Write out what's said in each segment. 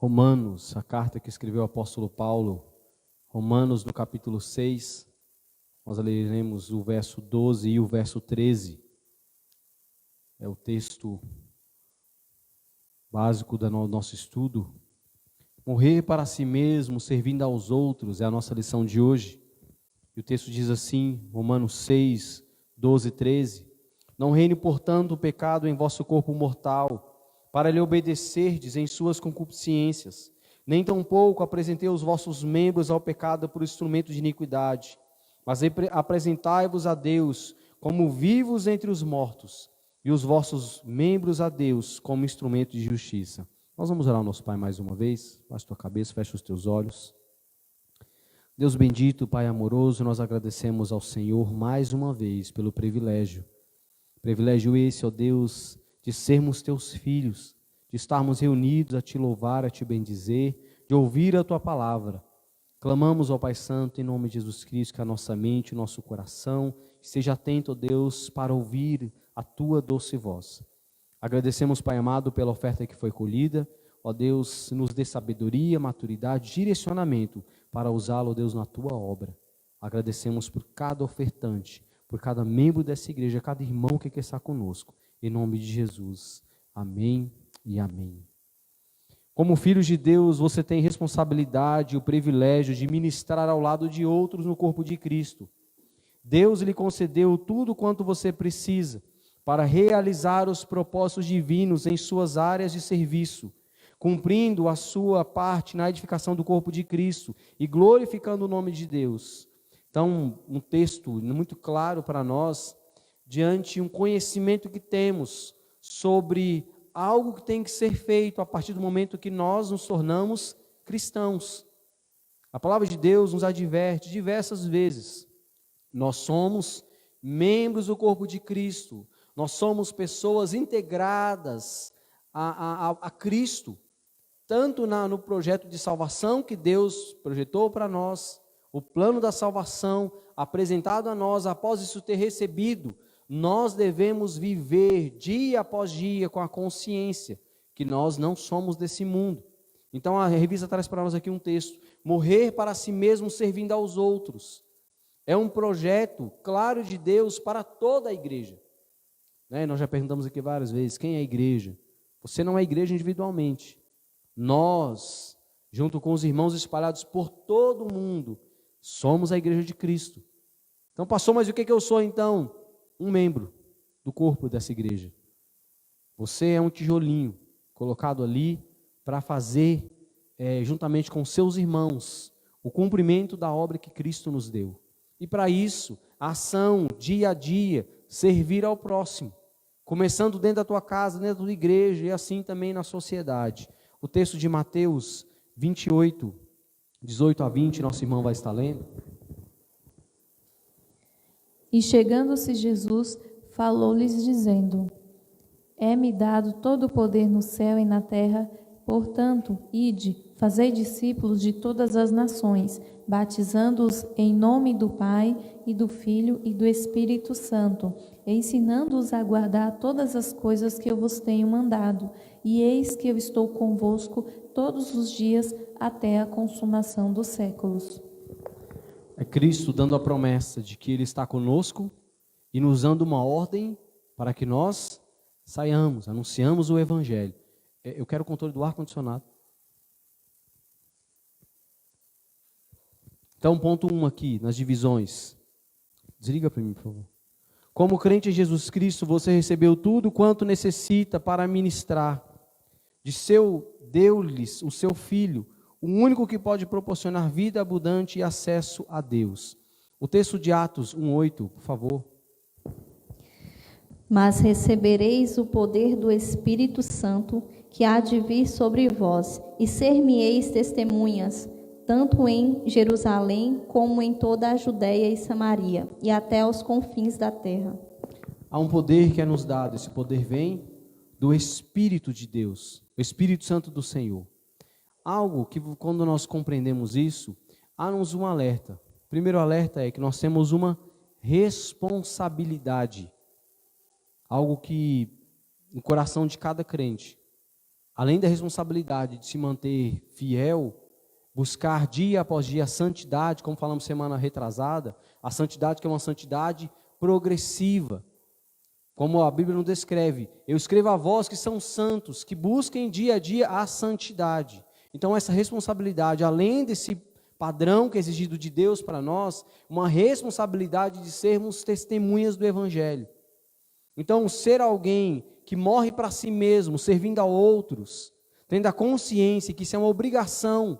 Romanos, a carta que escreveu o apóstolo Paulo, Romanos no capítulo 6, nós leremos o verso 12 e o verso 13. É o texto básico do nosso estudo. Morrer para si mesmo, servindo aos outros, é a nossa lição de hoje. E o texto diz assim, Romanos 6, 12 e 13. Não reine, portanto, o pecado em vosso corpo mortal, para lhe obedecerdes em suas concupiscências. Nem tampouco apresentei os vossos membros ao pecado por instrumento de iniquidade, mas apresentai-vos a Deus como vivos entre os mortos, e os vossos membros a Deus como instrumento de justiça. Nós vamos orar ao nosso Pai mais uma vez. Baixa a tua cabeça, fecha os teus olhos. Deus bendito, Pai amoroso, nós agradecemos ao Senhor mais uma vez pelo privilégio. Privilégio esse, ó Deus, de sermos teus filhos, de estarmos reunidos a te louvar, a te bendizer, de ouvir a tua palavra. Clamamos ao Pai Santo, em nome de Jesus Cristo, que a nossa mente, o nosso coração esteja atento, ó Deus, para ouvir a tua doce voz. Agradecemos, Pai amado, pela oferta que foi colhida. Ó Deus, nos dê sabedoria, maturidade, direcionamento para usá-lo, ó Deus, na tua obra. Agradecemos por cada ofertante, por cada membro dessa igreja, cada irmão que quer estar conosco. Em nome de Jesus. Amém e amém. Como filhos de Deus, você tem responsabilidade e o privilégio de ministrar ao lado de outros no corpo de Cristo. Deus lhe concedeu tudo quanto você precisa para realizar os propósitos divinos em suas áreas de serviço, cumprindo a sua parte na edificação do corpo de Cristo e glorificando o nome de Deus. Então, um texto muito claro para nós, diante de um conhecimento que temos sobre algo que tem que ser feito a partir do momento que nós nos tornamos cristãos. A palavra de Deus nos adverte diversas vezes. Nós somos membros do corpo de Cristo. Nós somos pessoas integradas a Cristo, tanto no projeto de salvação que Deus projetou para nós, o plano da salvação apresentado a nós após isso ter recebido. Nós devemos viver dia após dia com a consciência que nós não somos desse mundo. Então a revista traz para nós aqui um texto: morrer para si mesmo servindo aos outros. É um projeto claro de Deus para toda a igreja. Nós já perguntamos aqui várias vezes, quem é a igreja? Você não é igreja individualmente. Nós, junto com os irmãos espalhados por todo o mundo, somos a igreja de Cristo. Então, pastor, mas o que eu sou então? Um membro do corpo dessa igreja. Você é um tijolinho colocado ali para fazer, juntamente com seus irmãos, o cumprimento da obra que Cristo nos deu. E para isso, a ação, dia a dia, servir ao próximo. Começando dentro da tua casa, dentro da tua igreja e assim também na sociedade. O texto de Mateus 28, 18 a 20, nosso irmão vai estar lendo. E chegando-se Jesus, falou-lhes dizendo: É-me dado todo o poder no céu e na terra, portanto, ide, fazei discípulos de todas as nações, batizando-os em nome do Pai, e do Filho e do Espírito Santo, e ensinando-os a guardar todas as coisas que eu vos tenho mandado. E eis que eu estou convosco todos os dias até a consumação dos séculos. É Cristo dando a promessa de que Ele está conosco e nos dando uma ordem para que nós saiamos, anunciamos o Evangelho. Eu quero o controle do ar-condicionado. Então, ponto 1 aqui, nas divisões. Desliga para mim, por favor. Como crente em Jesus Cristo, você recebeu tudo quanto necessita para ministrar. Deu-lhes o seu Filho, o único que pode proporcionar vida abundante e acesso a Deus. O texto de Atos 1:8, por favor. Mas recebereis o poder do Espírito Santo, que há de vir sobre vós, e ser-me-eis testemunhas, tanto em Jerusalém como em toda a Judéia e Samaria, e até aos confins da terra. Há um poder que é nos dado, esse poder vem do Espírito de Deus, o Espírito Santo do Senhor. Algo que, quando nós compreendemos isso, há-nos um alerta. O primeiro alerta é que nós temos uma responsabilidade. Algo que, no coração de cada crente, além da responsabilidade de se manter fiel, buscar dia após dia a santidade, como falamos semana retrasada, a santidade que é uma santidade progressiva. Como a Bíblia nos descreve, eu escrevo a vós que são santos, que busquem dia a dia a santidade. Então essa responsabilidade, além desse padrão que é exigido de Deus para nós, uma responsabilidade de sermos testemunhas do Evangelho. Então ser alguém que morre para si mesmo, servindo a outros, tendo a consciência que isso é uma obrigação,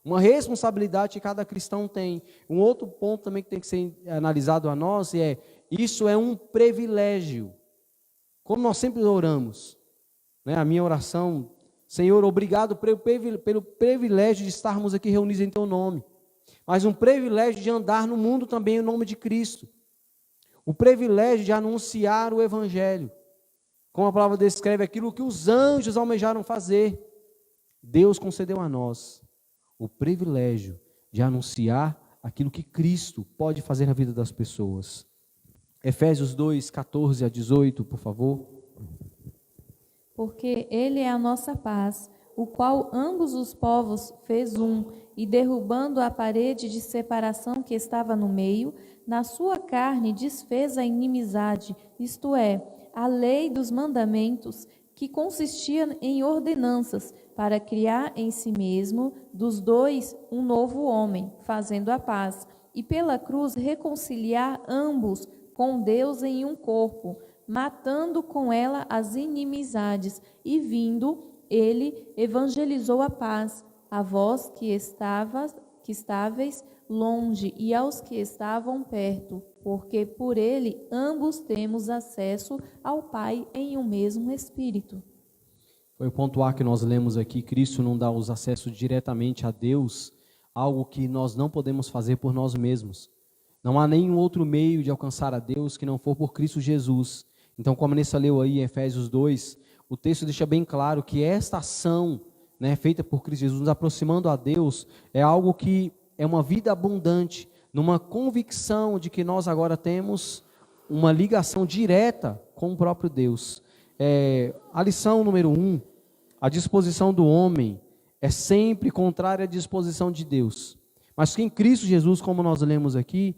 uma responsabilidade que cada cristão tem. Um outro ponto também que tem que ser analisado a nós é, isso é um privilégio. Como nós sempre oramos, né? A minha oração, Senhor, obrigado pelo privilégio de estarmos aqui reunidos em Teu nome, mas um privilégio de andar no mundo também em nome de Cristo, o privilégio de anunciar o Evangelho, como a palavra descreve aquilo que os anjos almejaram fazer. Deus concedeu a nós o privilégio de anunciar aquilo que Cristo pode fazer na vida das pessoas. Efésios 2, 14 a 18, por favor. Porque Ele é a nossa paz, o qual ambos os povos fez um, e derrubando a parede de separação que estava no meio, na sua carne desfez a inimizade, isto é, a lei dos mandamentos, que consistia em ordenanças, para criar em si mesmo, dos dois, um novo homem, fazendo a paz, e pela cruz reconciliar ambos com Deus em um corpo, matando com ela as inimizades, e vindo, ele evangelizou a paz, a vós que estáveis longe e aos que estavam perto, porque por ele ambos temos acesso ao Pai em um mesmo Espírito. Foi o ponto A que nós lemos aqui. Cristo não dá os acessos diretamente a Deus, algo que nós não podemos fazer por nós mesmos. Não há nenhum outro meio de alcançar a Deus que não for por Cristo Jesus. Então, como a Nessa leu aí em Efésios 2, o texto deixa bem claro que esta ação, né, feita por Cristo Jesus, nos aproximando a Deus, é algo que é uma vida abundante, numa convicção de que nós agora temos uma ligação direta com o próprio Deus. A lição número 1, a disposição do homem é sempre contrária à disposição de Deus. Mas que em Cristo Jesus, como nós lemos aqui,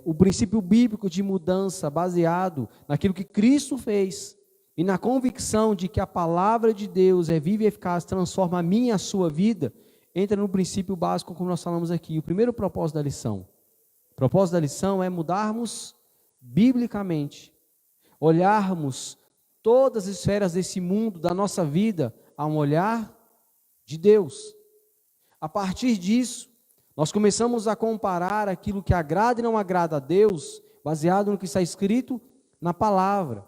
o princípio bíblico de mudança baseado naquilo que Cristo fez e na convicção de que a palavra de Deus é viva e eficaz, transforma a minha e a sua vida, entra no princípio básico como nós falamos aqui. O primeiro propósito da lição. O propósito da lição é mudarmos biblicamente, olharmos todas as esferas desse mundo, da nossa vida, a um olhar de Deus. A partir disso, nós começamos a comparar aquilo que agrada e não agrada a Deus, baseado no que está escrito na palavra.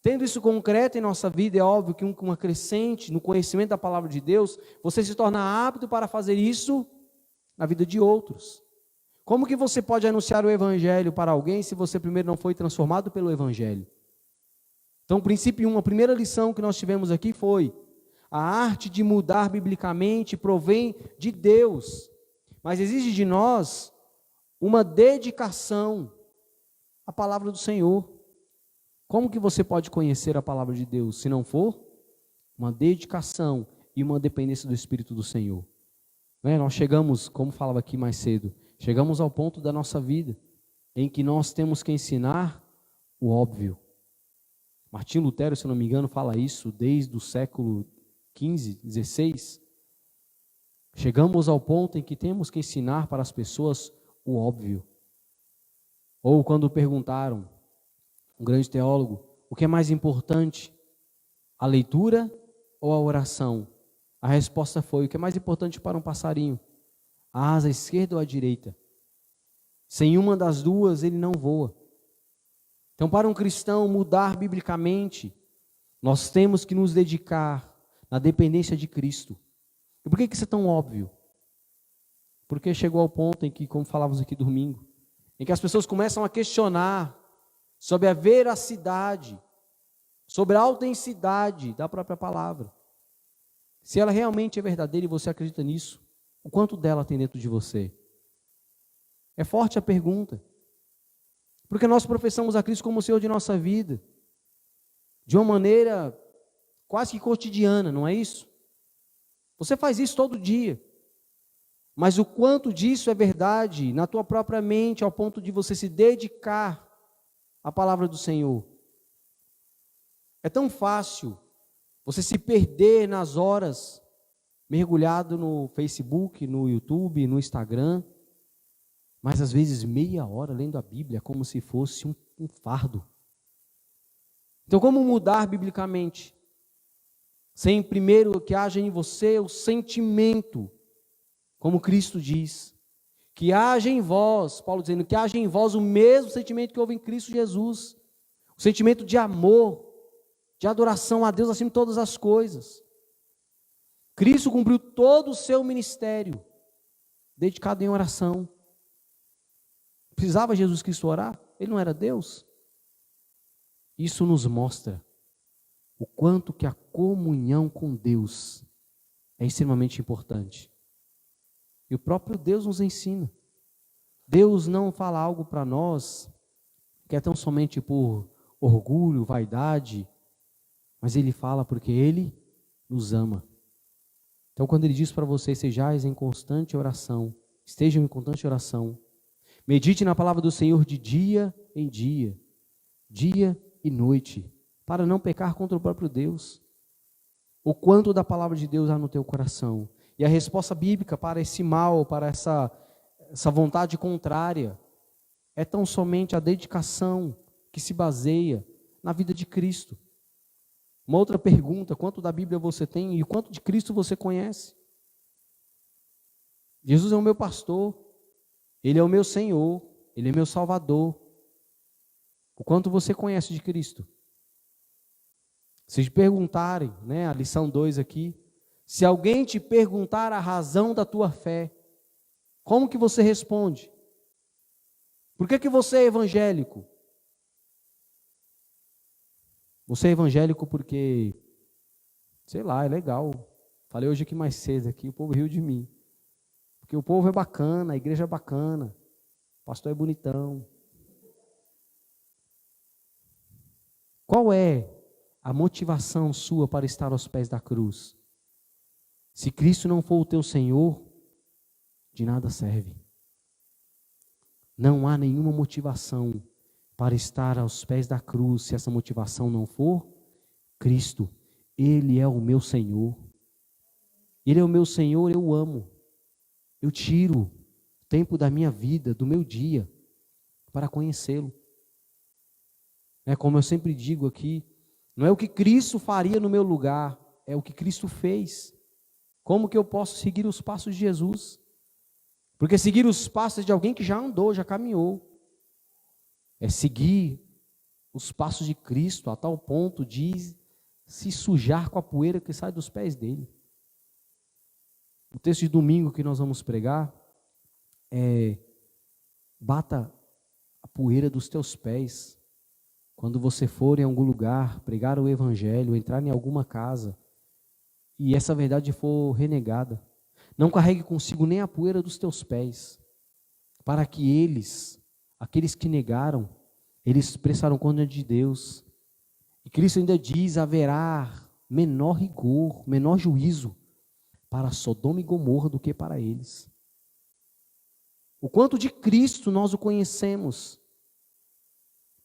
Tendo isso concreto em nossa vida, é óbvio que uma crescente no conhecimento da palavra de Deus, você se torna apto para fazer isso na vida de outros. Como que você pode anunciar o Evangelho para alguém se você primeiro não foi transformado pelo Evangelho? Então, princípio 1, a primeira lição que nós tivemos aqui foi: a arte de mudar biblicamente provém de Deus, mas exige de nós uma dedicação à palavra do Senhor. Como que você pode conhecer a palavra de Deus se não for uma dedicação e uma dependência do Espírito do Senhor? Nós chegamos, como falava aqui mais cedo, chegamos ao ponto da nossa vida em que nós temos que ensinar o óbvio. Martinho Lutero, se não me engano, fala isso desde o século XV, XVI. Chegamos ao ponto em que temos que ensinar para as pessoas o óbvio. Ou quando perguntaram, um grande teólogo, o que é mais importante, a leitura ou a oração? A resposta foi: o que é mais importante para um passarinho? A asa esquerda ou a direita? Sem uma das duas ele não voa. Então, para um cristão mudar biblicamente, nós temos que nos dedicar na dependência de Cristo. E por que isso é tão óbvio? Porque chegou ao ponto em que, como falávamos aqui domingo, em que as pessoas começam a questionar sobre a veracidade, sobre a autenticidade da própria palavra. Se ela realmente é verdadeira e você acredita nisso, o quanto dela tem dentro de você? É forte a pergunta. Porque nós professamos a Cristo como o Senhor de nossa vida, de uma maneira quase que cotidiana, não é isso? Você faz isso todo dia. Mas o quanto disso é verdade na tua própria mente, ao ponto de você se dedicar à palavra do Senhor? É tão fácil você se perder nas horas, mergulhado no Facebook, no YouTube, no Instagram, mas às vezes meia hora lendo a Bíblia como se fosse um fardo. Então, como mudar biblicamente? Sem primeiro que haja em você o sentimento, como Cristo diz, que haja em vós, Paulo dizendo, que haja em vós o mesmo sentimento que houve em Cristo Jesus, o sentimento de amor, de adoração a Deus acima de todas as coisas. Cristo cumpriu todo o seu ministério, dedicado em oração. Precisava Jesus Cristo orar? Ele não era Deus? Isso nos mostra o quanto que a comunhão com Deus é extremamente importante. E o próprio Deus nos ensina. Deus não fala algo para nós que é tão somente por orgulho, vaidade, mas Ele fala porque Ele nos ama. Então, quando Ele diz para vocês, sejais em constante oração, estejam em constante oração, medite na palavra do Senhor de dia em dia, dia e noite, para não pecar contra o próprio Deus. O quanto da palavra de Deus há no teu coração. E a resposta bíblica para esse mal, para essa vontade contrária, é tão somente a dedicação que se baseia na vida de Cristo. Uma outra pergunta, quanto da Bíblia você tem e quanto de Cristo você conhece? Jesus é o meu pastor, Ele é o meu Senhor, Ele é meu Salvador. O quanto você conhece de Cristo? Se te perguntarem, a lição 2 aqui, se alguém te perguntar a razão da tua fé, como que você responde? Por que você é evangélico? Você é evangélico porque, sei lá, é legal. Falei hoje aqui mais cedo, aqui, o povo riu de mim. Porque o povo é bacana, a igreja é bacana, o pastor é bonitão. Qual é a motivação sua para estar aos pés da cruz? Se Cristo não for o teu Senhor, de nada serve. Não há nenhuma motivação para estar aos pés da cruz, se essa motivação não for Cristo. Ele é o meu Senhor. Ele é o meu Senhor, eu amo. Eu tiro tempo da minha vida, do meu dia, para conhecê-lo. Como eu sempre digo aqui, não é o que Cristo faria no meu lugar, é o que Cristo fez. Como que eu posso seguir os passos de Jesus? Porque seguir os passos de alguém que já andou, já caminhou, é seguir os passos de Cristo a tal ponto de se sujar com a poeira que sai dos pés dele. O texto de domingo que nós vamos pregar é: bata a poeira dos teus pés. Quando você for em algum lugar, pregar o evangelho, entrar em alguma casa, e essa verdade for renegada, não carregue consigo nem a poeira dos teus pés, para que eles, aqueles que negaram, eles prestaram conta de Deus. E Cristo ainda diz: haverá menor rigor, menor juízo para Sodoma e Gomorra do que para eles. O quanto de Cristo nós o conhecemos,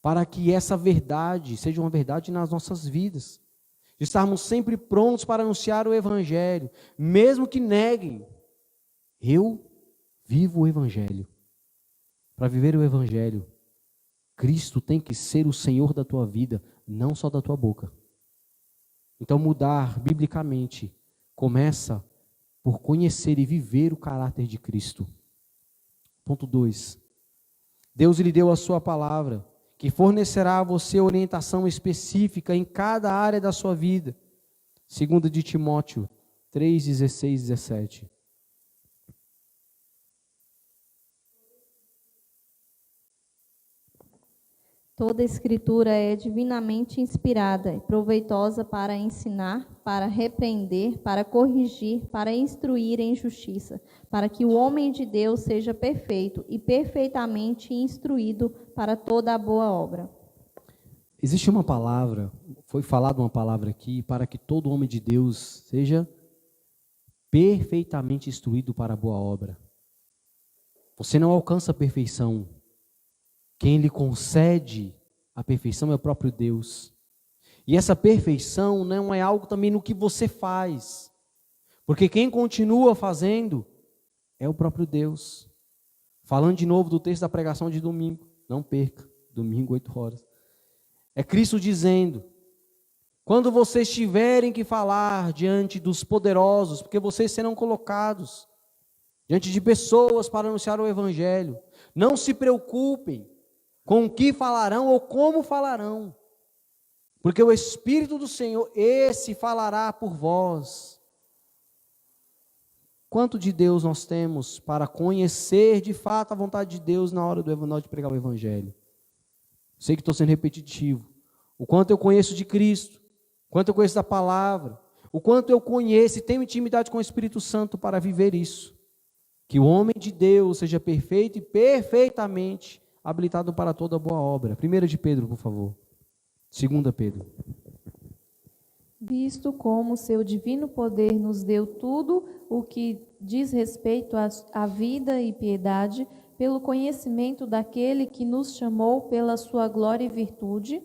para que essa verdade seja uma verdade nas nossas vidas. De estarmos sempre prontos para anunciar o Evangelho, mesmo que neguem. Eu vivo o Evangelho. Para viver o Evangelho, Cristo tem que ser o Senhor da tua vida, não só da tua boca. Então, mudar biblicamente começa por conhecer e viver o caráter de Cristo. Ponto 2. Deus lhe deu a sua palavra, que fornecerá a você orientação específica em cada área da sua vida. 2 de Timóteo 3, 16 e 17. Toda escritura é divinamente inspirada e proveitosa para ensinar, para repreender, para corrigir, para instruir em justiça, para que o homem de Deus seja perfeito e perfeitamente instruído para toda a boa obra. Existe uma palavra foi falada uma palavra aqui para que todo homem de Deus seja perfeitamente instruído para a boa obra. Você não alcança a perfeição. Quem lhe concede a perfeição é o próprio Deus. E essa perfeição não é algo também no que você faz. Porque quem continua fazendo é o próprio Deus. Falando de novo do texto da pregação de domingo. Não perca, domingo 8 horas. É Cristo dizendo: quando vocês tiverem que falar diante dos poderosos, porque vocês serão colocados diante de pessoas para anunciar o Evangelho, não se preocupem com o que falarão ou como falarão, porque o Espírito do Senhor, esse falará por vós. Quanto de Deus nós temos para conhecer de fato a vontade de Deus na hora de pregar o Evangelho? Sei que estou sendo repetitivo. O quanto eu conheço de Cristo, o quanto eu conheço da palavra, o quanto eu conheço e tenho intimidade com o Espírito Santo para viver isso. Que o homem de Deus seja perfeito e perfeitamente habilitado para toda boa obra. 1 de Pedro, por favor. 2 Pedro. Visto como seu divino poder nos deu tudo o que diz respeito à vida e piedade, pelo conhecimento daquele que nos chamou pela sua glória e virtude,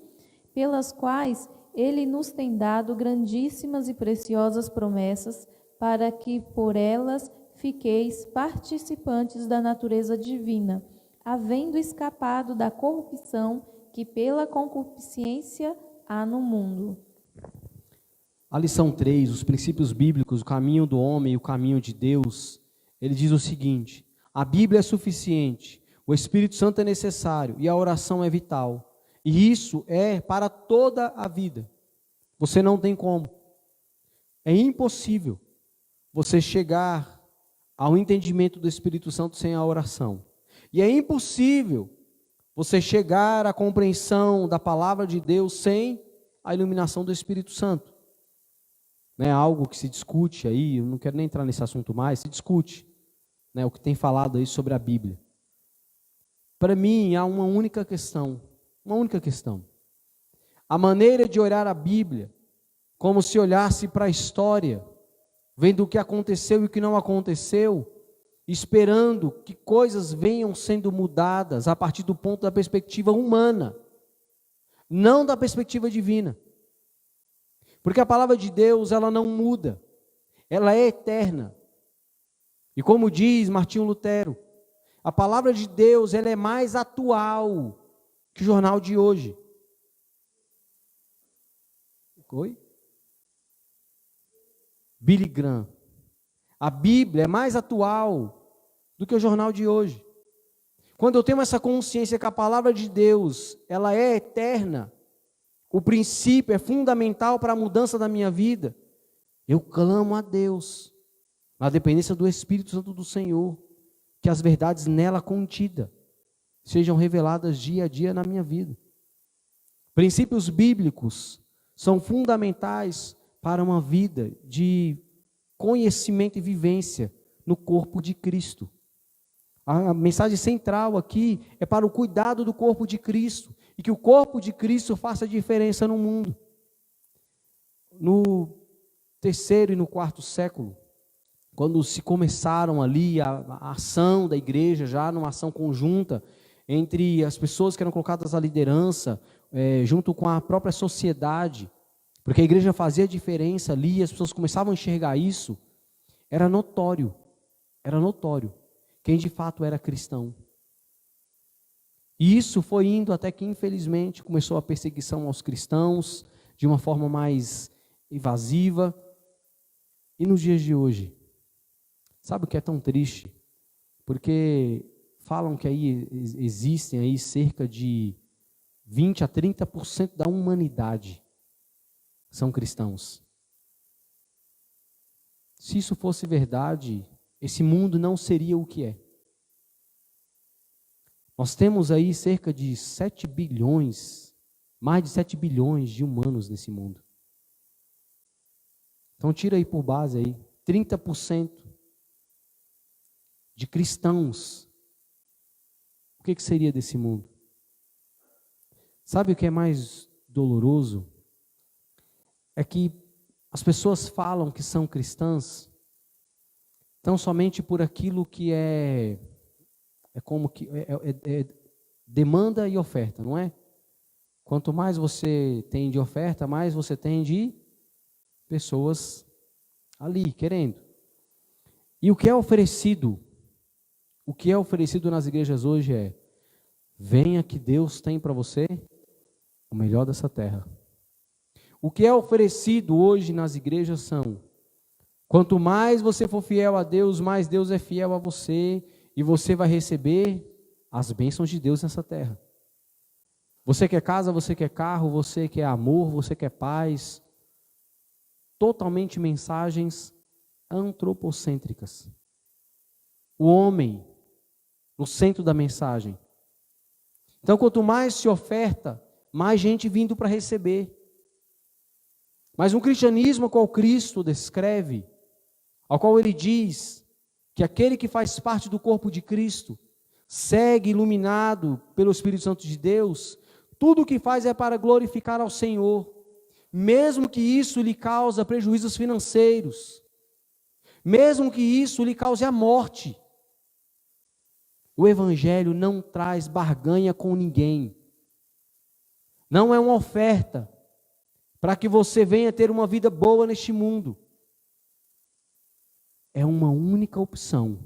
pelas quais ele nos tem dado grandíssimas e preciosas promessas, para que por elas fiqueis participantes da natureza divina, havendo escapado da corrupção que pela concupiscência há no mundo. A lição 3, os princípios bíblicos, o caminho do homem e o caminho de Deus, ele diz o seguinte: a Bíblia é suficiente, o Espírito Santo é necessário e a oração é vital. E isso é para toda a vida. Você não tem como. É impossível você chegar ao entendimento do Espírito Santo sem a oração. E é impossível você chegar à compreensão da palavra de Deus sem a iluminação do Espírito Santo. Não é algo que se discute aí, eu não quero nem entrar nesse assunto mais, se discute, né, o que tem falado aí sobre a Bíblia. Para mim, há uma única questão. A maneira de olhar a Bíblia, como se olhasse para a história, vendo o que aconteceu e o que não aconteceu, esperando que coisas venham sendo mudadas a partir do ponto da perspectiva humana, não da perspectiva divina. Porque a palavra de Deus, ela não muda, ela é eterna. E como diz Martinho Lutero, a palavra de Deus, ela é mais atual que o jornal de hoje. Oi? Billy Graham. A Bíblia é mais atual do que o jornal de hoje. Quando eu tenho essa consciência que a palavra de Deus, ela é eterna, o princípio é fundamental para a mudança da minha vida, eu clamo a Deus, na dependência do Espírito Santo do Senhor, que as verdades nela contidas sejam reveladas dia a dia na minha vida. Princípios bíblicos são fundamentais para uma vida de conhecimento e vivência no corpo de Cristo. A mensagem central aqui é para o cuidado do corpo de Cristo, e que o corpo de Cristo faça diferença no mundo. No 3º e no 4º século, quando se começaram ali a ação da igreja, já numa ação conjunta, entre as pessoas que eram colocadas à liderança, junto com a própria sociedade, porque a igreja fazia diferença ali, as pessoas começavam a enxergar isso, era notório quem de fato era cristão. E isso foi indo até que, infelizmente, começou a perseguição aos cristãos, de uma forma mais invasiva. E nos dias de hoje, sabe o que é tão triste? Porque falam que aí existem aí cerca de 20 a 30% da humanidade são cristãos. Se isso fosse verdade, esse mundo não seria o que é. Nós temos aí cerca de 7 bilhões, mais de 7 bilhões de humanos nesse mundo. Então tira aí por base aí, 30% de cristãos. O que seria desse mundo? Sabe o que é mais doloroso? é que as pessoas falam que são cristãs tão somente por aquilo que é como que é demanda e oferta, não é? Quanto mais você tem de oferta, mais você tem de pessoas ali querendo. E o que é oferecido nas igrejas hoje é: venha que Deus tem para você o melhor dessa terra. O que é oferecido hoje nas igrejas são: quanto mais você for fiel a Deus, mais Deus é fiel a você, e você vai receber as bênçãos de Deus nessa terra. Você quer casa, você quer carro, você quer amor, você quer paz. Totalmente mensagens antropocêntricas. O homem no centro da mensagem. Então, quanto mais se oferta, mais gente vindo para receber. Mas um cristianismo ao qual Cristo descreve, ao qual ele diz que aquele que faz parte do corpo de Cristo segue iluminado pelo Espírito Santo de Deus, tudo o que faz é para glorificar ao Senhor, mesmo que isso lhe cause prejuízos financeiros, mesmo que isso lhe cause a morte. O Evangelho não traz barganha com ninguém, não é uma oferta para que você venha ter uma vida boa neste mundo. É uma única opção: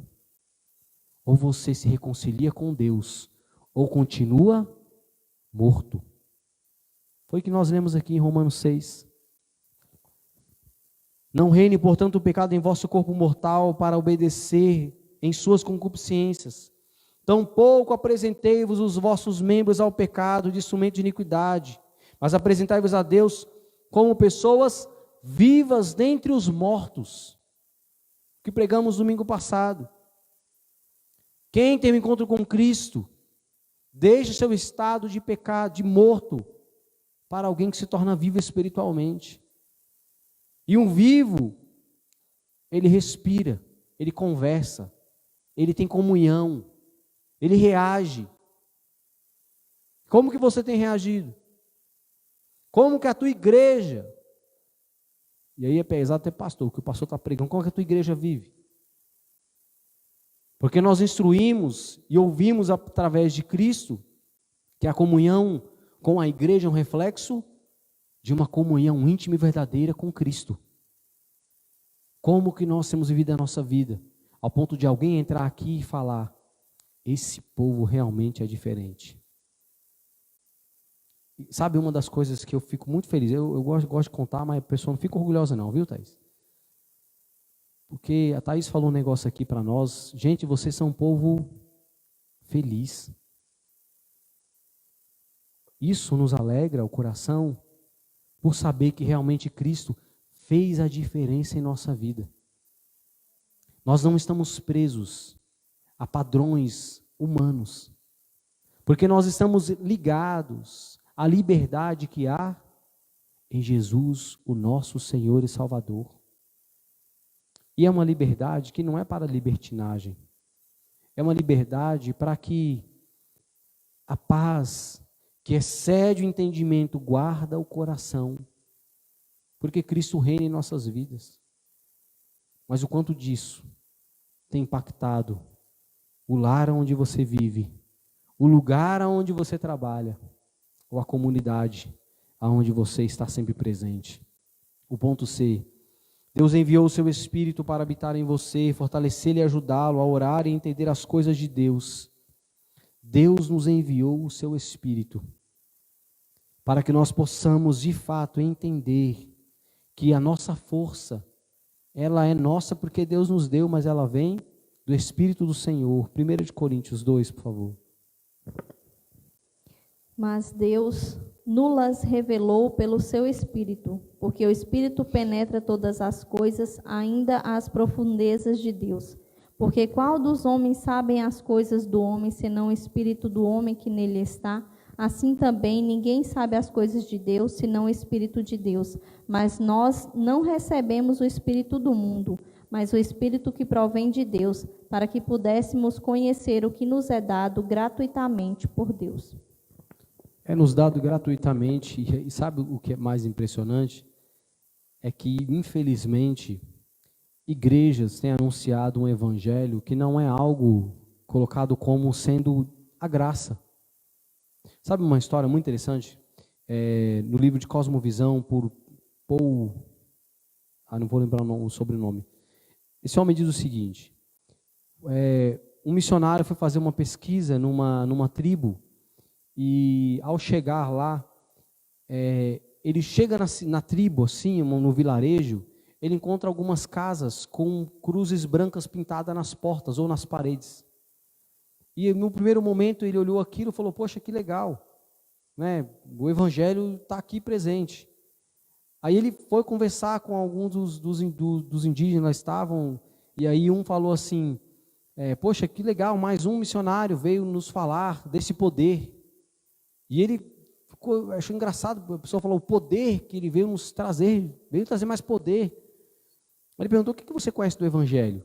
ou você se reconcilia com Deus, ou continua morto. Foi o que nós lemos aqui em Romanos 6. Não reine, portanto, o pecado em vosso corpo mortal para obedecer em suas concupiscências. Tampouco apresentei-vos os vossos membros ao pecado de instrumento de iniquidade, mas apresentai-vos a Deus como pessoas vivas dentre os mortos, que pregamos domingo passado. Quem tem um encontro com Cristo, deixa seu estado de pecado, de morto, para alguém que se torna vivo espiritualmente. E um vivo, ele respira, ele conversa, ele tem comunhão, ele reage. Como que você tem reagido? Como que a tua igreja, e aí é pesado ter pastor, o que o pastor está pregando, como que a tua igreja vive? Porque nós instruímos e ouvimos através de Cristo que a comunhão com a igreja é um reflexo de uma comunhão íntima e verdadeira com Cristo. Como que nós temos vivido a nossa vida, ao ponto de alguém entrar aqui e falar: esse povo realmente é diferente. Sabe uma das coisas que eu fico muito feliz, eu gosto de contar, mas a pessoa não fica orgulhosa não, viu, Thaís? Porque a Thaís falou um negócio aqui para nós: gente, vocês são um povo feliz. Isso nos alegra o coração, por saber que realmente Cristo fez a diferença em nossa vida. Nós não estamos presos a padrões humanos, porque nós estamos ligados à liberdade que há em Jesus, o nosso Senhor e Salvador. E é uma liberdade que não é para libertinagem, é uma liberdade para que a paz que excede o entendimento guarda o coração, porque Cristo reina em nossas vidas. Mas o quanto disso tem impactado o lar onde você vive, o lugar onde você trabalha, ou a comunidade onde você está sempre presente. O ponto C: Deus enviou o seu Espírito para habitar em você, fortalecê-lo e ajudá-lo a orar e entender as coisas de Deus. Deus nos enviou o seu Espírito para que nós possamos de fato entender que a nossa força, ela é nossa porque Deus nos deu, mas ela vem do Espírito do Senhor. 1 Coríntios 2, por favor. Mas Deus nulas revelou pelo seu Espírito, porque o Espírito penetra todas as coisas, ainda as profundezas de Deus. Porque qual dos homens sabem as coisas do homem, senão o Espírito do homem que nele está? Assim também ninguém sabe as coisas de Deus, senão o Espírito de Deus. Mas nós não recebemos o Espírito do mundo, mas o Espírito que provém de Deus, para que pudéssemos conhecer o que nos é dado gratuitamente por Deus. É nos dado gratuitamente, e sabe o que é mais impressionante? é que, infelizmente, igrejas têm anunciado um evangelho que não é algo colocado como sendo a graça. Sabe uma história muito interessante? No livro de Cosmovisão, por Paul... não vou lembrar o sobrenome. Esse homem diz o seguinte: um missionário foi fazer uma pesquisa numa tribo, e ao chegar lá, ele chega na tribo, assim, no vilarejo, ele encontra algumas casas com cruzes brancas pintadas nas portas ou nas paredes. E no primeiro momento ele olhou aquilo e falou: poxa, que legal, né? O evangelho está aqui presente. Aí ele foi conversar com alguns dos indígenas que estavam, e aí um falou assim: poxa, que legal, mais um missionário veio nos falar desse poder. E ele achou engraçado, a pessoa falou: o poder que ele veio nos trazer, veio trazer mais poder. Ele perguntou: o que você conhece do evangelho?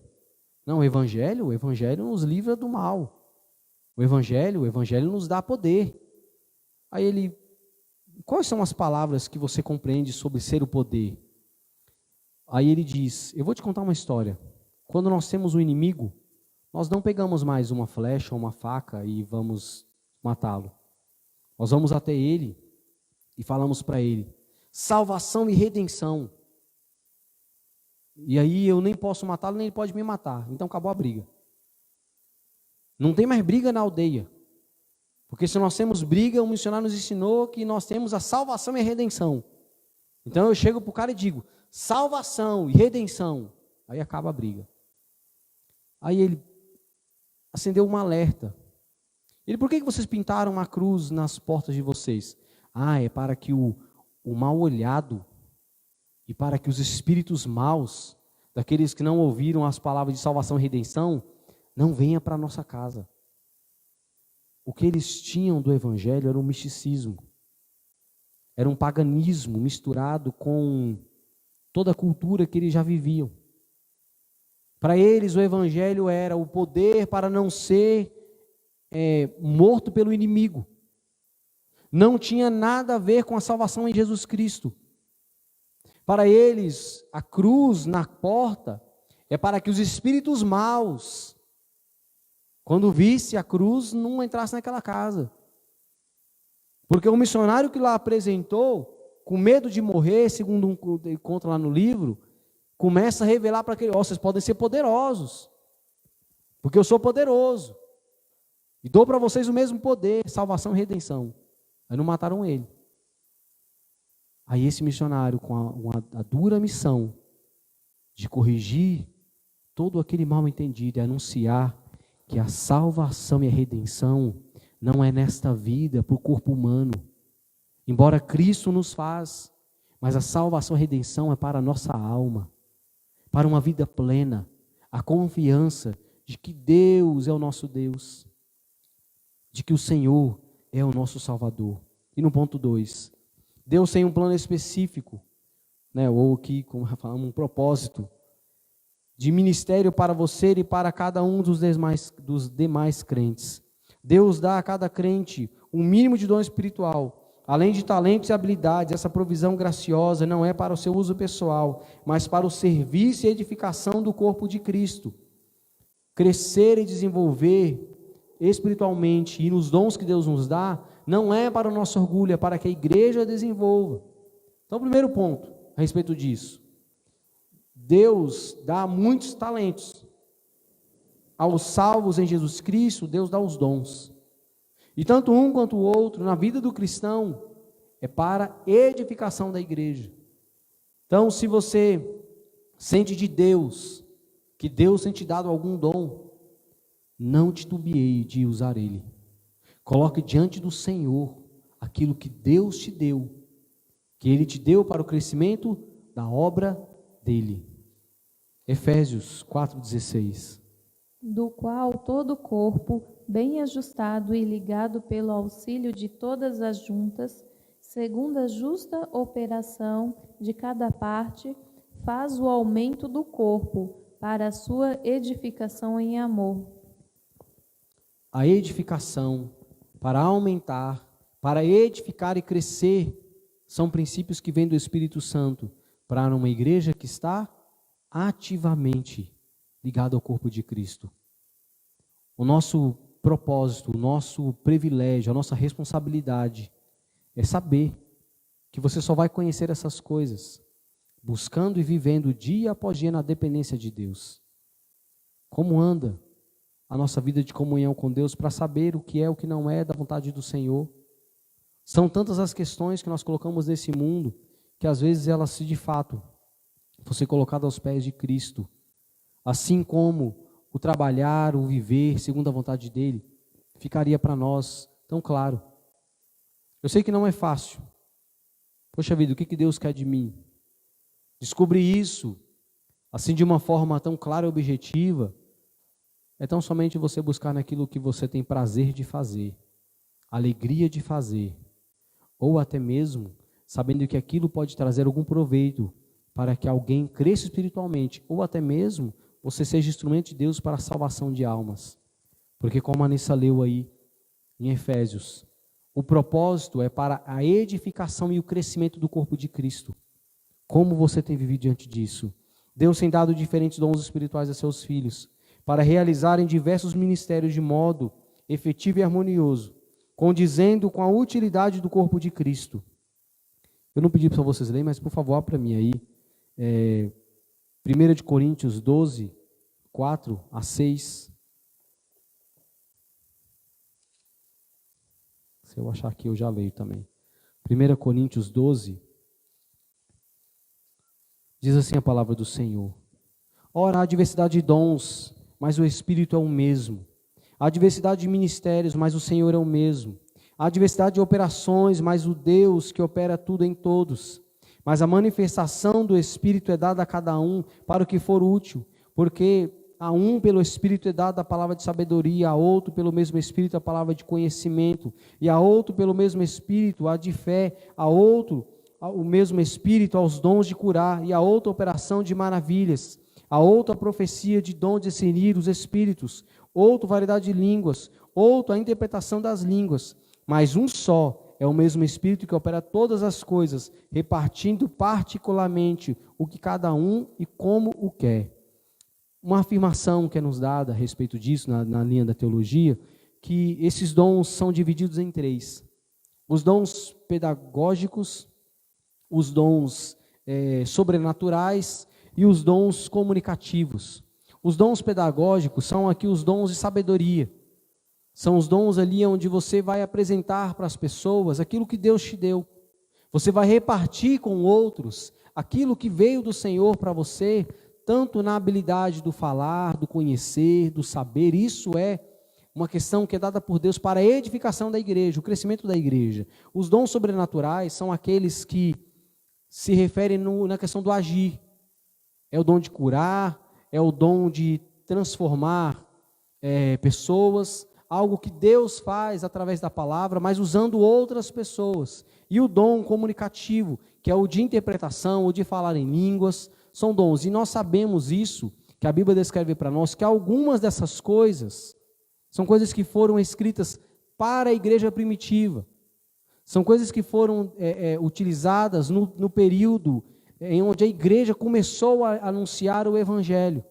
Não, o evangelho nos livra do mal. O evangelho nos dá poder. Aí ele: quais são as palavras que você compreende sobre ser o poder? Aí ele diz: eu vou te contar uma história. Quando nós temos um inimigo, nós não pegamos mais uma flecha ou uma faca e vamos matá-lo. Nós vamos até ele e falamos para ele: salvação e redenção. E aí eu nem posso matá-lo, nem ele pode me matar. Então acabou a briga. Não tem mais briga na aldeia. Porque se nós temos briga, o missionário nos ensinou que nós temos a salvação e a redenção. Então eu chego para o cara e digo: salvação e redenção. Aí acaba a briga. Aí ele acendeu um alerta. Ele: por que vocês pintaram uma cruz nas portas de vocês? É para que o mal olhado e para que os espíritos maus, daqueles que não ouviram as palavras de salvação e redenção, não venha para a nossa casa. O que eles tinham do evangelho era um misticismo. Era um paganismo misturado com toda a cultura que eles já viviam. Para eles o evangelho era o poder para não ser morto pelo inimigo. Não tinha nada a ver com a salvação em Jesus Cristo. Para eles, a cruz na porta é para que os espíritos maus, quando visse a cruz, não entrasse naquela casa. Porque o missionário que lá apresentou, com medo de morrer, segundo um encontro lá no livro, começa a revelar para aquele: vocês podem ser poderosos, porque eu sou poderoso, e dou para vocês o mesmo poder, salvação e redenção. Aí não mataram ele. Aí esse missionário, com a dura missão de corrigir todo aquele mal entendido e anunciar que a salvação e a redenção não é nesta vida, para o corpo humano. Embora Cristo nos faz, mas a salvação e a redenção é para a nossa alma, para uma vida plena, a confiança de que Deus é o nosso Deus, de que o Senhor é o nosso Salvador. E no ponto 2, Deus tem um plano específico, ou aqui, como falamos, um propósito de ministério para você e para cada um dos demais crentes. Deus dá a cada crente um mínimo de dom espiritual, além de talentos e habilidades. Essa provisão graciosa não é para o seu uso pessoal, mas para o serviço e edificação do corpo de Cristo. Crescer e desenvolver espiritualmente e nos dons que Deus nos dá, não é para o nosso orgulho, é para que a igreja desenvolva. Então, o primeiro ponto a respeito disso: Deus dá muitos talentos. Aos salvos em Jesus Cristo, Deus dá os dons. E tanto um quanto o outro, na vida do cristão, é para edificação da igreja. Então, se você sente de Deus, que Deus tem te dado algum dom, não titubeie de usar ele. Coloque diante do Senhor aquilo que Deus te deu, que Ele te deu para o crescimento da obra dele. Efésios 4,16. Do qual todo o corpo, bem ajustado e ligado pelo auxílio de todas as juntas, segundo a justa operação de cada parte, faz o aumento do corpo para a sua edificação em amor. A edificação, para aumentar, para edificar e crescer, são princípios que vêm do Espírito Santo. para uma igreja que está ativamente ligada ao corpo de Cristo. O nosso propósito, o nosso privilégio, a nossa responsabilidade é saber que você só vai conhecer essas coisas buscando e vivendo dia após dia na dependência de Deus. Como anda a nossa vida de comunhão com Deus para saber o que é, o que não é da vontade do Senhor? São tantas as questões que nós colocamos nesse mundo que às vezes elas, se de fato fossem colocadas aos pés de Cristo, assim como o trabalhar, o viver segundo a vontade dele, ficaria para nós tão claro. Eu sei que não é fácil. Poxa vida, o que Deus quer de mim? Descobrir isso, assim de uma forma tão clara e objetiva, é tão somente você buscar naquilo que você tem prazer de fazer, alegria de fazer, ou até mesmo sabendo que aquilo pode trazer algum proveito para que alguém cresça espiritualmente, ou até mesmo você seja instrumento de Deus para a salvação de almas. Porque como a Anissa leu aí em Efésios, o propósito é para a edificação e o crescimento do corpo de Cristo. Como você tem vivido diante disso? Deus tem dado diferentes dons espirituais a seus filhos, para realizarem diversos ministérios de modo efetivo e harmonioso, condizendo com a utilidade do corpo de Cristo. Eu não pedi para vocês lerem, mas por favor, para mim aí, 1 Coríntios 12, 4 a 6. Se eu achar aqui, eu já leio também. 1 Coríntios 12, diz assim a palavra do Senhor: ora, há diversidade de dons, mas o Espírito é o mesmo. Há diversidade de ministérios, mas o Senhor é o mesmo. Há diversidade de operações, mas o Deus que opera tudo em todos. Mas a manifestação do Espírito é dada a cada um para o que for útil, porque a um pelo Espírito é dada a palavra de sabedoria, a outro pelo mesmo Espírito a palavra de conhecimento, e a outro pelo mesmo Espírito a de fé, a outro o mesmo Espírito aos dons de curar, e a outra operação de maravilhas, a outra a profecia de dom de discernir os espíritos, outro variedade de línguas, outro a interpretação das línguas, mas um só é o mesmo Espírito que opera todas as coisas, repartindo particularmente o que cada um e como o quer. Uma afirmação que é nos dada a respeito disso, na linha da teologia, que esses dons são divididos em três: os dons pedagógicos, os dons sobrenaturais e os dons comunicativos. Os dons pedagógicos são aqui os dons de sabedoria. São os dons ali onde você vai apresentar para as pessoas aquilo que Deus te deu. Você vai repartir com outros aquilo que veio do Senhor para você, tanto na habilidade do falar, do conhecer, do saber. Isso é uma questão que é dada por Deus para a edificação da igreja, o crescimento da igreja. Os dons sobrenaturais são aqueles que se referem na questão do agir. É o dom de curar, é o dom de transformar pessoas, algo que Deus faz através da palavra, mas usando outras pessoas. E o dom comunicativo, que é o de interpretação, o de falar em línguas, são dons. E nós sabemos isso, que a Bíblia descreve para nós, que algumas dessas coisas são coisas que foram escritas para a igreja primitiva. São coisas que foram utilizadas no período em onde a igreja começou a anunciar o Evangelho.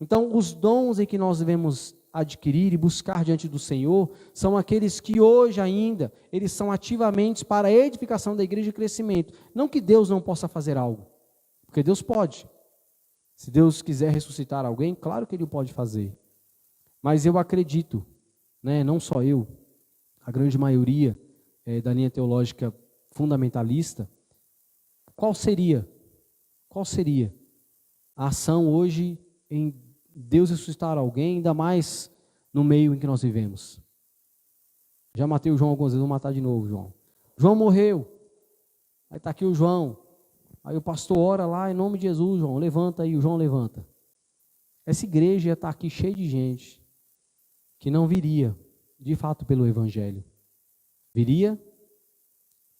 Então, os dons em que nós devemos adquirir e buscar diante do Senhor são aqueles que hoje ainda, eles são ativamente para a edificação da igreja e crescimento. Não que Deus não possa fazer algo, porque Deus pode. Se Deus quiser ressuscitar alguém, claro que Ele pode fazer. Mas eu acredito, não só eu, a grande maioria da linha teológica fundamentalista, qual seria a ação hoje em Deus ressuscitar alguém, ainda mais no meio em que nós vivemos? Já matei o João algumas vezes, vou matar de novo, João. João morreu, aí está aqui o João, aí o pastor ora lá, em nome de Jesus, João, levanta aí, o João levanta. Essa igreja ia estar aqui cheia de gente que não viria, de fato, pelo Evangelho. Viria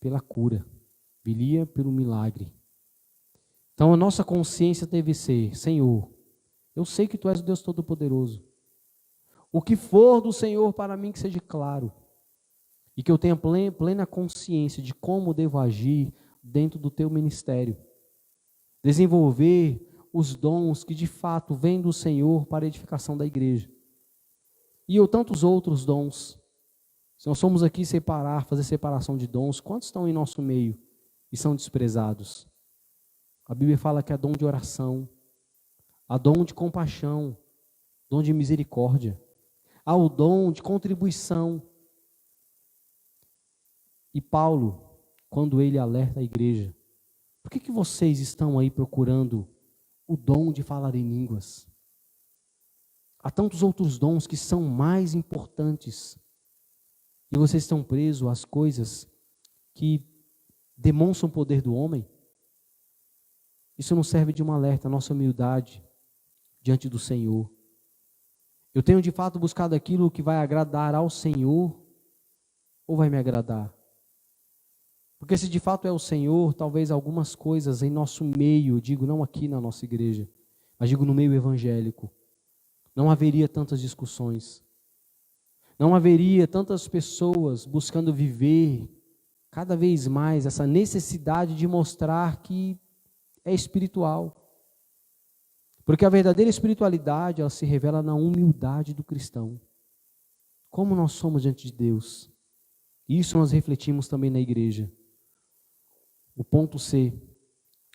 pela cura, viria pelo milagre. Então a nossa consciência deve ser: Senhor, eu sei que Tu és o Deus Todo-Poderoso. O que for do Senhor para mim que seja claro. E que eu tenha plena consciência de como devo agir dentro do Teu ministério. desenvolver os dons que de fato vêm do Senhor para a edificação da igreja. E tantos outros dons. Se nós formos aqui fazer separação de dons, quantos estão em nosso meio e são desprezados? A Bíblia fala que há dom de oração, há dom de compaixão, dom de misericórdia, há o dom de contribuição. E Paulo, quando ele alerta a igreja, por que vocês estão aí procurando o dom de falar em línguas? Há tantos outros dons que são mais importantes. E vocês estão presos às coisas que demonstram o poder do homem? Isso não serve de um alerta, a nossa humildade diante do Senhor. Eu tenho de fato buscado aquilo que vai agradar ao Senhor ou vai me agradar? Porque se de fato é o Senhor, talvez algumas coisas em nosso meio, digo não aqui na nossa igreja, mas digo no meio evangélico, não haveria tantas discussões, não haveria tantas pessoas buscando viver cada vez mais essa necessidade de mostrar que é espiritual. Porque a verdadeira espiritualidade, ela se revela na humildade do cristão. Como nós somos diante de Deus. Isso nós refletimos também na igreja. O ponto C.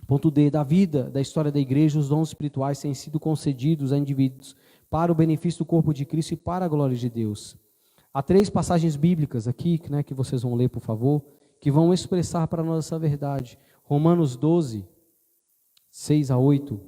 Ponto D. Da vida, da história da igreja, os dons espirituais têm sido concedidos a indivíduos para o benefício do corpo de Cristo e para a glória de Deus. Há 3 passagens bíblicas aqui, que vocês vão ler, por favor, que vão expressar para nós essa verdade. Romanos 12, 6 a 8.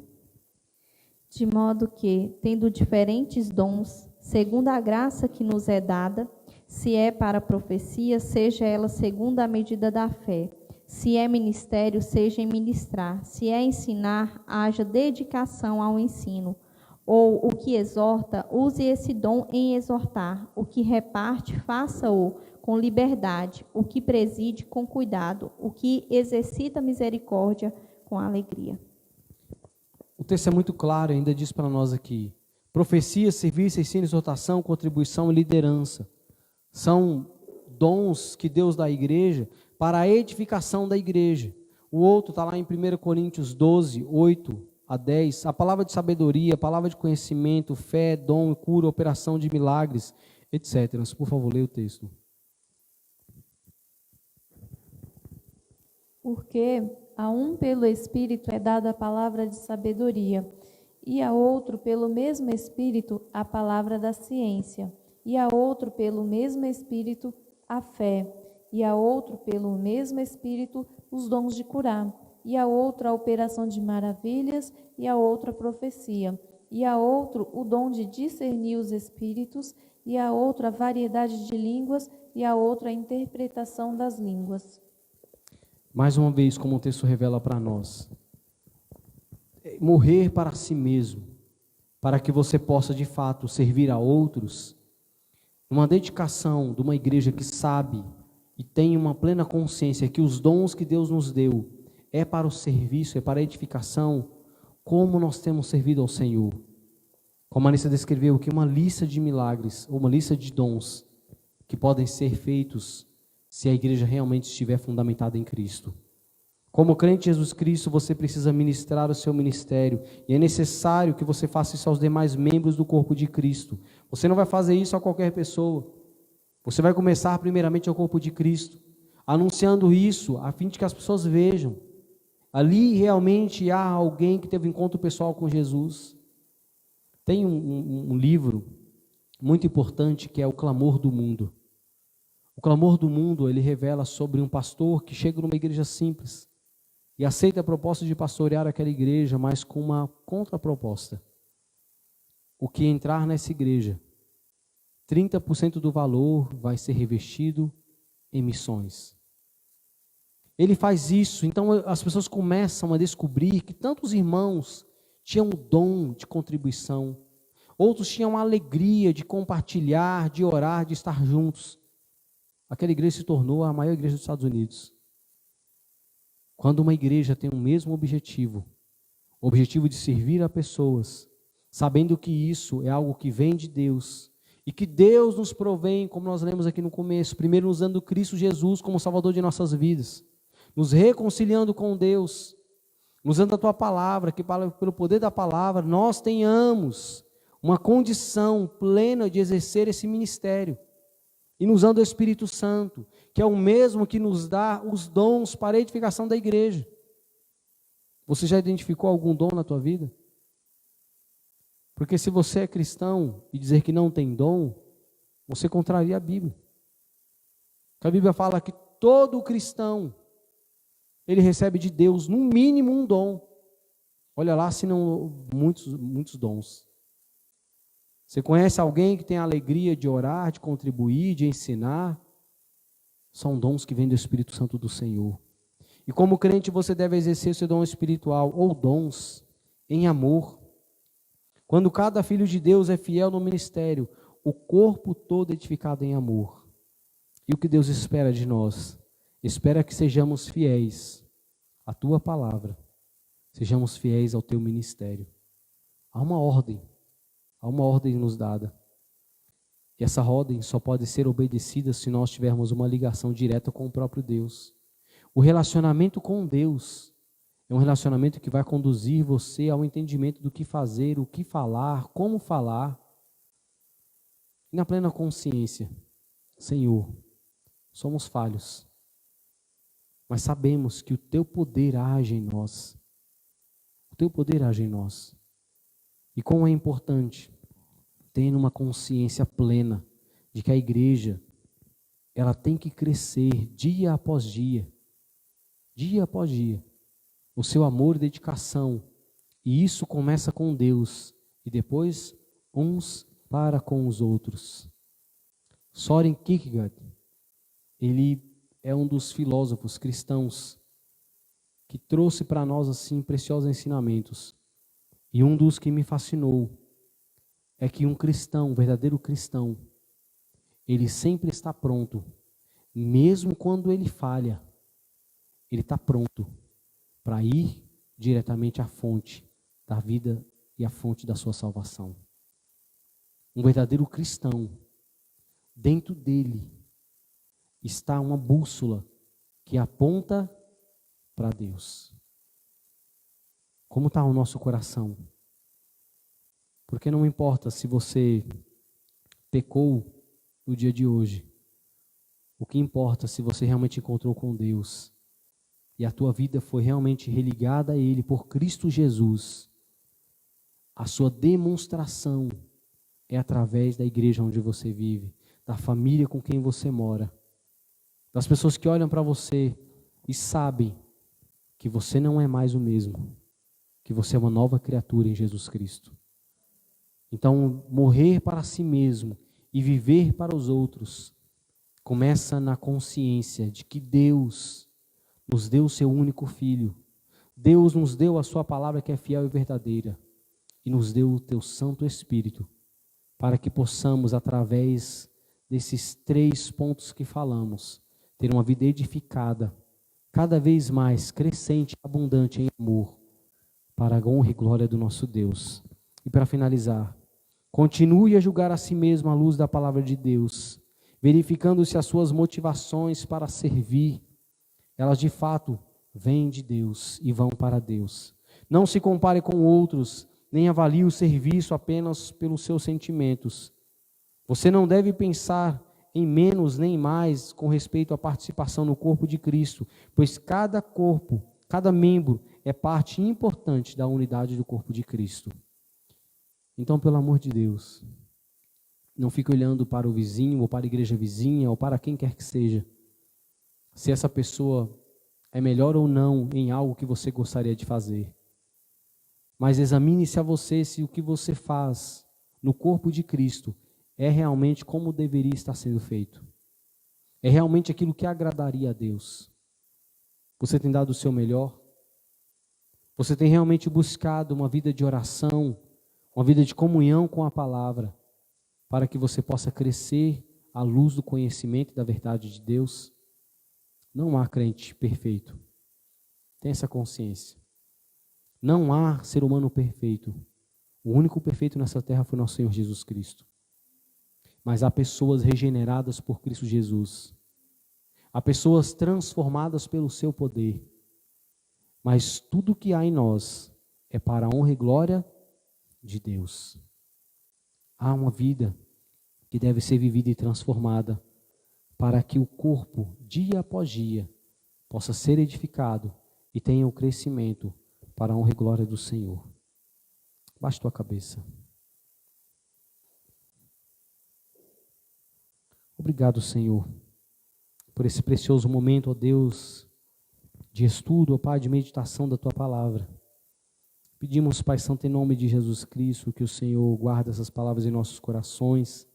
De modo que, tendo diferentes dons, segundo a graça que nos é dada, se é para a profecia, seja ela segundo a medida da fé. Se é ministério, seja em ministrar. Se é ensinar, haja dedicação ao ensino. Ou o que exorta, use esse dom em exortar. O que reparte, faça-o com liberdade. O que preside, com cuidado. O que exercita misericórdia, com alegria. O texto é muito claro, ainda diz para nós aqui. Profecia, serviço, ensino, exortação, contribuição e liderança. São dons que Deus dá à igreja para a edificação da igreja. O outro está lá em 1 Coríntios 12, 8 a 10. A palavra de sabedoria, a palavra de conhecimento, fé, dom, cura, operação de milagres, etc. Por favor, leia o texto. Porque a um pelo Espírito é dada a palavra de sabedoria, e a outro pelo mesmo Espírito a palavra da ciência, e a outro pelo mesmo Espírito a fé, e a outro pelo mesmo Espírito os dons de curar, e a outro a operação de maravilhas, e a outra a profecia, e a outro o dom de discernir os espíritos, e a outro a variedade de línguas, e a outro a interpretação das línguas. Mais uma vez, como o texto revela para nós, morrer para si mesmo, para que você possa de fato servir a outros, uma dedicação de uma igreja que sabe e tem uma plena consciência que os dons que Deus nos deu é para o serviço, é para a edificação, como nós temos servido ao Senhor. Como a Anissa descreveu aqui, uma lista de milagres, ou uma lista de dons que podem ser feitos se a igreja realmente estiver fundamentada em Cristo. Como crente em Jesus Cristo, você precisa ministrar o seu ministério, e é necessário que você faça isso aos demais membros do corpo de Cristo. Você não vai fazer isso a qualquer pessoa. Você vai começar primeiramente ao corpo de Cristo, anunciando isso, a fim de que as pessoas vejam. Ali realmente há alguém que teve um encontro pessoal com Jesus. Tem um livro muito importante que é O Clamor do Mundo. O Clamor do Mundo, ele revela sobre um pastor que chega numa igreja simples e aceita a proposta de pastorear aquela igreja, mas com uma contraproposta. O que entrar nessa igreja, 30% do valor vai ser revestido em missões. Ele faz isso, então as pessoas começam a descobrir que tantos irmãos tinham o dom de contribuição, outros tinham a alegria de compartilhar, de orar, de estar juntos. Aquela igreja se tornou a maior igreja dos Estados Unidos. Quando uma igreja tem o mesmo objetivo, o objetivo de servir a pessoas, sabendo que isso é algo que vem de Deus, e que Deus nos provém, como nós lemos aqui no começo, primeiro nos dando Cristo Jesus como Salvador de nossas vidas, nos reconciliando com Deus, usando a tua palavra, que pelo poder da palavra nós tenhamos uma condição plena de exercer esse ministério. E nos usando o Espírito Santo, que é o mesmo que nos dá os dons para a edificação da igreja. Você já identificou algum dom na tua vida? Porque se você é cristão e dizer que não tem dom, você contraria a Bíblia. Porque a Bíblia fala que todo cristão, ele recebe de Deus, no mínimo, um dom. Olha lá, se não muitos dons. Você conhece alguém que tem a alegria de orar, de contribuir, de ensinar? São dons que vêm do Espírito Santo do Senhor. E como crente você deve exercer seu dom espiritual, ou dons, em amor. Quando cada filho de Deus é fiel no ministério, o corpo todo é edificado em amor. E o que Deus espera de nós? Espera que sejamos fiéis à tua palavra, sejamos fiéis ao teu ministério. Há uma ordem nos dada. E essa ordem só pode ser obedecida se nós tivermos uma ligação direta com o próprio Deus. O relacionamento com Deus é um relacionamento que vai conduzir você ao entendimento do que fazer, o que falar, como falar. E na plena consciência, Senhor, somos falhos, mas sabemos que o teu poder age em nós. O teu poder age em nós. E como é importante ter uma consciência plena de que a igreja, ela tem que crescer dia após dia, o seu amor e dedicação. E isso começa com Deus e depois uns para com os outros. Soren Kierkegaard, ele é um dos filósofos cristãos que trouxe para nós assim preciosos ensinamentos. E um dos que me fascinou é que um cristão, um verdadeiro cristão, ele sempre está pronto, mesmo quando ele falha, ele está pronto para ir diretamente à fonte da vida e à fonte da sua salvação. Um verdadeiro cristão, dentro dele está uma bússola que aponta para Deus. Como está o nosso coração? Porque não importa se você pecou no dia de hoje. O que importa é se você realmente encontrou com Deus e a tua vida foi realmente religada a Ele por Cristo Jesus. A sua demonstração é através da igreja onde você vive, da família com quem você mora, das pessoas que olham para você e sabem que você não é mais o mesmo, que você é uma nova criatura em Jesus Cristo. Então, morrer para si mesmo e viver para os outros começa na consciência de que Deus nos deu o seu único Filho. Deus nos deu a sua palavra que é fiel e verdadeira e nos deu o teu Santo Espírito para que possamos, através desses 3 pontos que falamos, ter uma vida edificada, cada vez mais crescente e abundante em amor, para a honra e glória do nosso Deus. E para finalizar, continue a julgar a si mesmo à luz da palavra de Deus, verificando se as suas motivações para servir, elas de fato vêm de Deus e vão para Deus. Não se compare com outros, nem avalie o serviço apenas pelos seus sentimentos. Você não deve pensar em menos nem mais com respeito à participação no corpo de Cristo, pois cada corpo, cada membro é parte importante da unidade do corpo de Cristo. Então, pelo amor de Deus, não fique olhando para o vizinho, ou para a igreja vizinha, ou para quem quer que seja, se essa pessoa é melhor ou não em algo que você gostaria de fazer. Mas examine-se a você se o que você faz no corpo de Cristo é realmente como deveria estar sendo feito. É realmente aquilo que agradaria a Deus. Você tem dado o seu melhor? Você tem realmente buscado uma vida de oração, uma vida de comunhão com a palavra, para que você possa crescer à luz do conhecimento e da verdade de Deus? Não há crente perfeito. Tenha essa consciência. Não há ser humano perfeito. O único perfeito nessa terra foi nosso Senhor Jesus Cristo. Mas há pessoas regeneradas por Cristo Jesus. Há pessoas transformadas pelo seu poder. mas tudo que há em nós é para a honra e glória de Deus. Há uma vida que deve ser vivida e transformada para que o corpo, dia após dia, possa ser edificado e tenha o crescimento para a honra e glória do Senhor. Baixe tua cabeça. Obrigado, Senhor, por esse precioso momento, ó Deus, de estudo, ó Pai, de meditação da Tua Palavra. Pedimos, Pai Santo, em nome de Jesus Cristo, que o Senhor guarde essas palavras em nossos corações,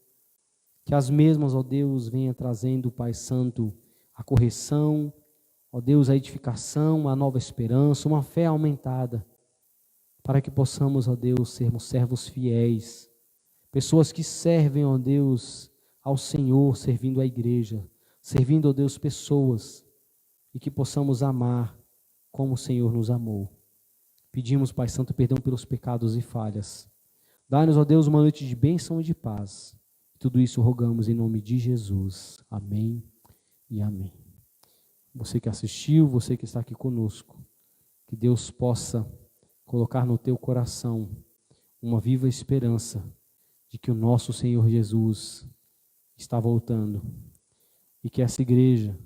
que as mesmas, ó Deus, venham trazendo, Pai Santo, a correção, ó Deus, a edificação, a nova esperança, uma fé aumentada, para que possamos, ó Deus, sermos servos fiéis, pessoas que servem, ó Deus, ao Senhor, servindo a igreja, servindo, ó Deus, pessoas, e que possamos amar como o Senhor nos amou. Pedimos, Pai Santo, perdão pelos pecados e falhas. Dá-nos, ó Deus, uma noite de bênção e de paz. Tudo isso rogamos em nome de Jesus. Amém e amém. Você que assistiu, você que está aqui conosco, que Deus possa colocar no teu coração uma viva esperança de que o nosso Senhor Jesus está voltando e que essa igreja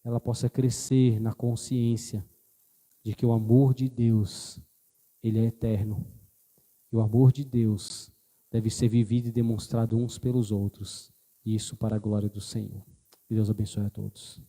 ela possa crescer na consciência de que o amor de Deus, ele é eterno. E o amor de Deus deve ser vivido e demonstrado uns pelos outros. E isso para a glória do Senhor. Que Deus abençoe a todos.